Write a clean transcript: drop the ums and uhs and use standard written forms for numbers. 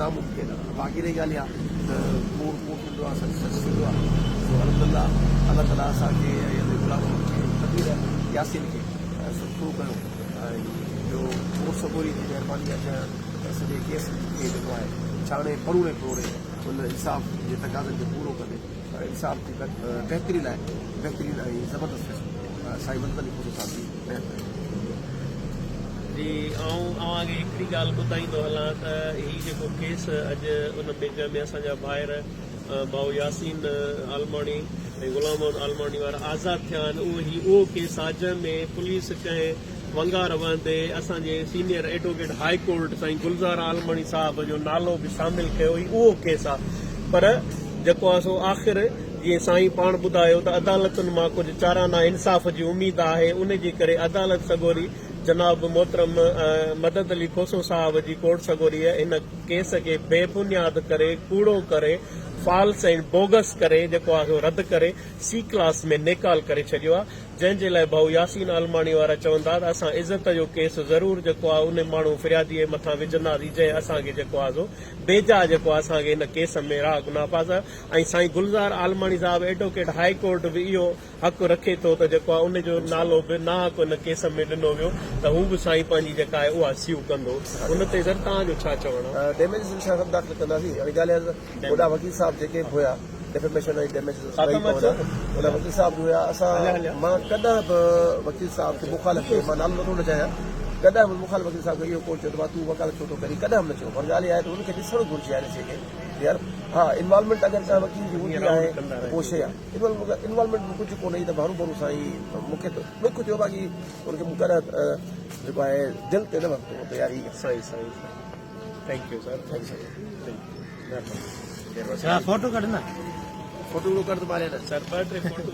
नामुमकिन आहे. बाक़ी रही ॻाल्हि आहे मूड थींदो आहे सक्सेस थींदो आहे. अल्हम्दुलिल्लाह अल्लाह ताला असांखे गुलाम कबीर यासीन खे सुठो कयो ऐं ॿियो कोर्ट सगोरी जी महिरबानी आहे सॼे केस खे जेको आहे छाणे परूणे परूणे उन इंसाफ़ जे तक़ाज़नि खे पूरो करे इंसाफ़ जी बहितरी लाइ बहितरीन ऐं ज़बरदस्त साईं मदद अली ख़ुशो साहब जी महिरबानी. जी अवांखे हिकिड़ी ॻाल्हि ॿुधाईंदो हलां त हीउ जेको केस अॼु उन में जंहिंमें असांजा ॿाहिर भाऊ यासीन आलमाणी ऐं गुलाम आलमाणी वारा आज़ादु थिया आहिनि उहो केस आहे जंहिंमें पुलिस कंहिं वंगार वहंदे असांजे सीनियर एडवोकेट हाई कोर्ट साईं गुलज़ार आलमाणी साहब जो नालो बि शामिल कयो हुई. उहो केस आहे पर जेको आहे सो आख़िर जीअं साईं पाण ॿुधायो त अदालतुनि मां कुझु चाराना इंसाफ़ जी उमेद आहे. उन जे करे अदालत सगोरी जनाब मोहतरम मदद अली खोसो साहब जी कोर्ट सगोरीअ इन केस खे बेबुनियाद करे कूड़ो करे फॉल्स ऐं बोगस करे जेको आहे रद्द करे सी क्लास में नेकाल करे छॾियो आहे. जंहिंजे लाइ भाऊ यासीन आलमाणी वारा चवंदा त असां इज़त जो केस ज़रूर जेको आहे उन माण्हू फिरियादीअ मथां विझंदासीं जंहिं असांखे जेको आहे सो बेजा जेको आहे असांखे इन केस में राह गुनाफाज़ ऐं साईं गुलज़ार आलमाणी साहब एडवोकेट हाई कोर्ट बि इहो हक़ रखे थो त जेको आहे उनजो नालो बि नाहक उन केस में ॾिनो वियो त हू बि साईं पंहिंजी जेका आहे उहा स्यू कंदो. उन ते सर तव्हांजो छा चवणु आहे? डैमेजिस सभु दाख़िल कंदासीं. हाणे ॻाल्हि आहे वॾा वकील साहब जेके बि हुया डेफेमेशन ऐं डैमेजिस उन वकील साहब जो हुया असां मां कॾहिं बि वकील साहब खे मुखालिफ़ कयो. मां नालो नथो न चाहियां. कॾहिं बि मुखालिफ़ वकील साहब खे इहो कोन चयो त मां तूं वकालत छो थो करी. कॾहिं बि न चयो. पर ॻाल्हि इहा आहे त हुनखे ॾिसणु घुरिजे आहे शइ खे यार. हा इन्वॉल्वमेंट अगरि तव्हां वकील जी हूंदी आहे पोइ शइ आहे. इन्वॉल्वमेंट में कुझु कोन्हे त भरू भरू साईं मूंखे त ॾुख थियो. बाक़ी हुनखे मूं कॾहिं जेको आहे दिलि ते न वरितो तयारी. सही सही थैंक यू सर. फोटो कढना फोटो कढ त मारे न सर ॿ टे फोटो